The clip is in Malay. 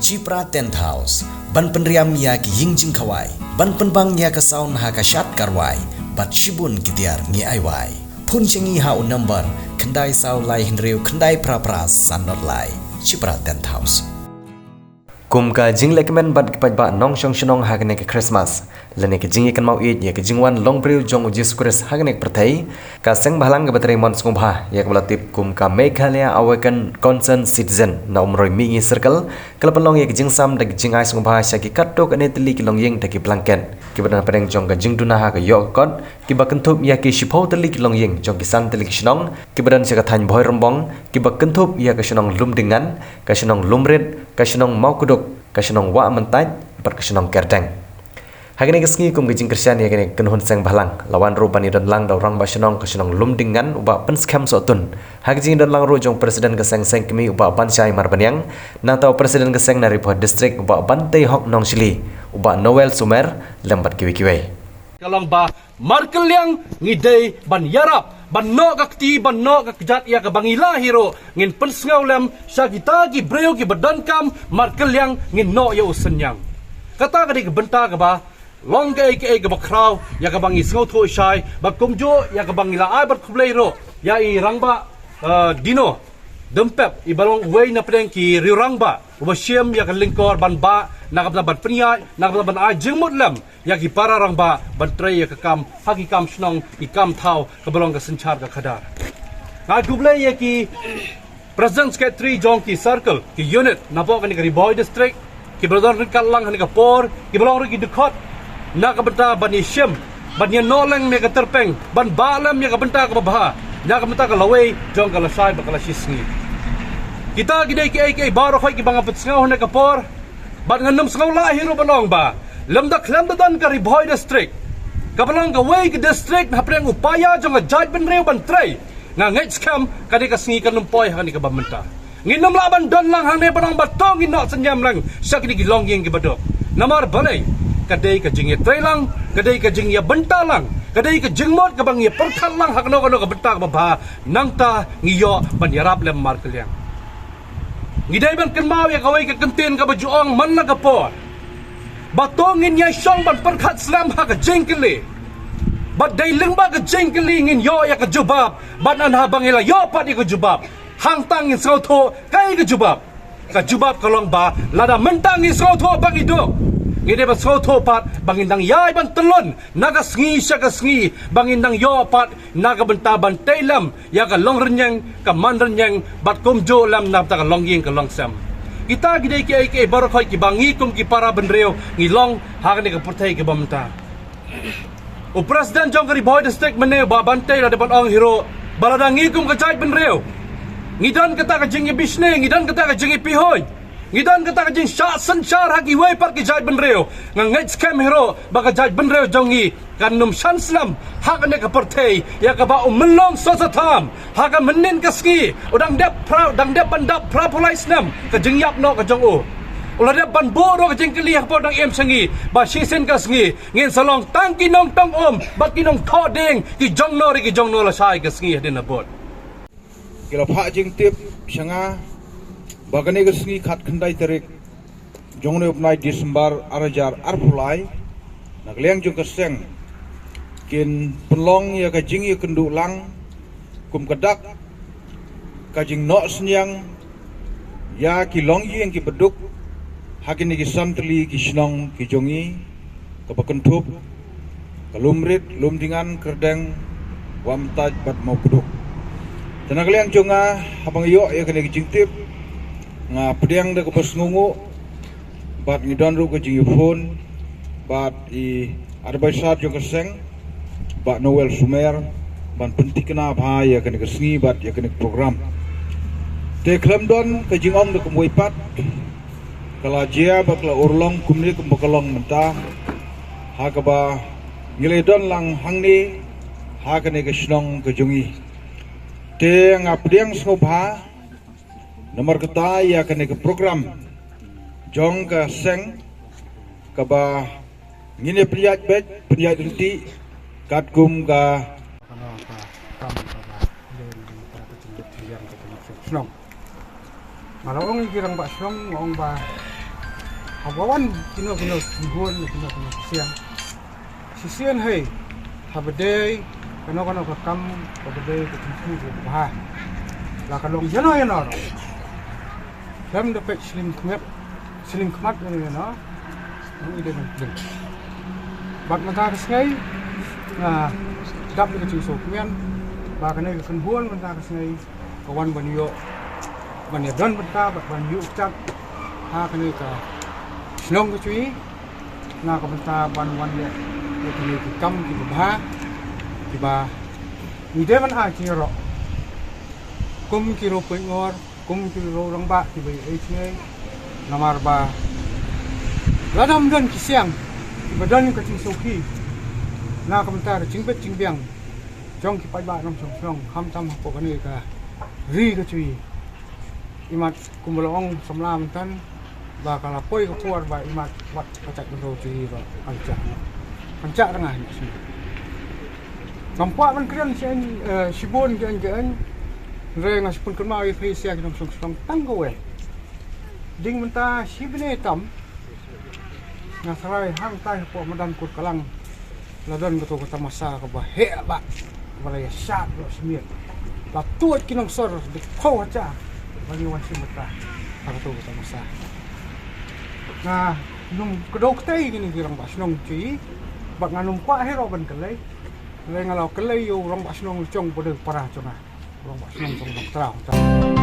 Cipra Tent House, ban penriam ya ki yingjing kawai, ban penbang ya ka saun ha ka syat karwai, bat shibun kitiar ngi aiwai. Pun cengi ha un number, kendai sau lai hinriu kendai pra-pra sanot lai. Cipra Tent House. Kum ka jing lekmen bat kipat ba nong shong shnong hagne ke Christmas. Lene ke jing ikan mau id ya ke jingwan long priu jong uji skures hagne pertai. Ka seng bahalang ke bateri mon sungbha ya ke belatip kum ka Meghalaya Awaken Concerned Citizen na umroi mingi circle. Kalapan long ya ke jing sam dak jing ai sungbha sya ki katok ane teli ki long yeng dak ki blanket. Ki badan padang jong ka jing duna ha ke yok kot. Ki ba kentup ya ki shipau teli ki long yeng jong ki san teli ki shnong. Ki badan sya ka than boy rombong. Ki ba kentup ya ke shnong lum dengan, ka shnong lumrit, ka shnong mau kuduk. Kasenong wa mentaj ber kasenong kerdeng. Hagene kesngi kum gijing Kristian ya gene kenhun seng balang lawan rupani dan lang daw rang basenong kasenong lum dengan uba penskam sotun. Hagijing dan lang rojong presiden keseng seng kemi uba ban syai marbanyang natau presiden keseng dari Pohon distrik uba bantai hok nong sili uba Noel Sumer lembat kiwi-kiwi. Kalang ba markel yang ngidei ban yarap ban no kakti ban no kakjat ya ka bangila hero ngin pensngau lem syagita gi breu gi badankam markel yang ngin no ya usenyang kata ka di benta ka ba long ke bakrau ya ka bangi sngau tho shai ba kumjo ya ka bangila ai bat khublei ro ya I rangba dino dempep I balong wei na pedeng ki riurangba ubasiem ya ka lingkor ban ba nakapna ban peniai nakapna ban ai jingmut lem ya ki para rangba ban trei ya ka kam hagi kam snong I kam thau ka balong ka senchar ka khadar ngai gublei ya ki President Secretary jong ki circle ki unit napo ka ni ka Riboy district ki brodor ri kalang ni ka por ki balong ri ki dukot nakabenta ban isyem ban ya noleng me ka terpeng ban balem ya ka benta ka baha ya ka benta ka lawei jong ka lasai ba ka lasisngi kita gidai ki baro khoi ki banga petsngau na ka por ban nganum sngau la hiro balong ba lemdak dan ka Riboy district kabalong ka way ka district na preng upaya jong judge ben reu ban tray nga ngait scam kani ka sngi ka numpoy kani ka bamenta nginom laban don lang hang ne banong batong inok senyam lang sa kini gilong yeng ki badok namar balay kadai ka jing tray lang kadai ka jing ya benta lang kadai ka jingmot ka bang ya perkal lang hakno kano ka benta ka ba nangta ngiyo ban yarap lem markelyang ngidai ban kenmaw ya kawai ka kentin ka bajuong man na ka por batongin ya syong ban perkat slam ha ka jengkeli bat day lingba ka jengkeli ngin yo ya ka jubab ban an habang ila yo pat ka jubab hang tangin sotho kai ka jubab kalong ba lada mentangin sotho bang idok ngide ba sotho pat bangindang yai ban telon naga sngi sya ka sngi bangindang yo pat naga benta ban tailam ya ka long renyang ka man renyang bat kumjo lam na ta ka long yeng ka long sam kita gidai ki baru khoi ki bangi kum ki para benreo ngilong hagane ka pertai ki bamta o president jong ka Riboy district mene ba bantai la depan ong hero balada ngikum ka jai benreo ngidan kata ka jingi bisne ngidan kata ka jingi pihoy ngidan kata ka jing sha sanchar hagi wei par ki jai benreo ngait scam hero ba ka jai benreo jongi kanum shanslam hagane ka pertai ya ka ba umelong sosatam haga menin ka ski udang dep bandap pra polai snam ka jingyap no ka jong o ulah dep ban boro ka jingkeli ha po dang em sangi ba shisen ka sngi ngin salong tang kinong tong ba kinong thoding ki jong no la sai ka sngi hadin abot kila pha jing tip sanga bagane ka sngi khat khandai tarik jongne upnai Disember arajar arpulai nagleng jong ka seng kin penlong ya ka jing ya kendu lang kum kedak ka jing no senyang ya ki long yang ki beduk hakin ki santli ki snong ki jongi ka bakentup ka lumrit lumdingan kerdeng wamtaj bat mau kuduk tenagliang jonga habang yo ya kene ki jingtip nga pedang da ka pasngungu bat ngidon ru ka jing phone bat I arbisat jong ka seng Pak Noel Sumer ban penting kena bahaya kena kesngi bat ya kena program te klamdon ke jingong de kumoi pat kala jia bakla urlong kumni kumbakalong mentah ha ka ba ngiledon lang hangni ha kena ke snong ke jungi te ngapdiang snobha nomor kata ya kena ke program jong ka seng ka ba ngine priyat bet priyat inti katkum ka Slong. Malawong ikirang ba slong ngong ba Abawan kino hon kino siang. Sisian hey. Habade kano ka kam habade ka tingsu ko bah. La kalong jano yana. Lam da pek slim kmat ni na. Ini dia nak. Bak mata kesngai. Nah, dap ni tingsu kemian. Ba kana ka hon mata kesngai. Kawan banyo. Ban ya don mata ban yu cak. Ha kana ka Snong ke cui, na ka banta ban ya, ni kam ki ba, ni de man a ki ro, kum ki ro pe ngor, kum ki ro rang ba ki bai ai chui, namar ba, ladam dan ki siang, ki badan ka cing soki, na ka banta ra cing bet cing biang, jong ki pai ba nam song, ham tam ko ka ni ka, ri ke cui, imat kumbalong samla mentan. Bakal apoi ke keluar ba imat wat kacak bendo ci ba kancak tengah ni sini nampak man keren sibon gan re ngas pun kemau fi sia kita song tanggo ding menta sibne tam ngasrai hang tai po madan kur kalang ladan betul kata masa ke ba he ba balaya syat lo semir la tuat kinong sor de kau aja bagi wan simeta betul kata masa. Nah, nung kedok teh gini girang bas nung cuy, bak nganum kuah hero ban kelai, kelai ngalau kelai yo orang bas nung cong pada parah cong ah, orang bas nung cong terang.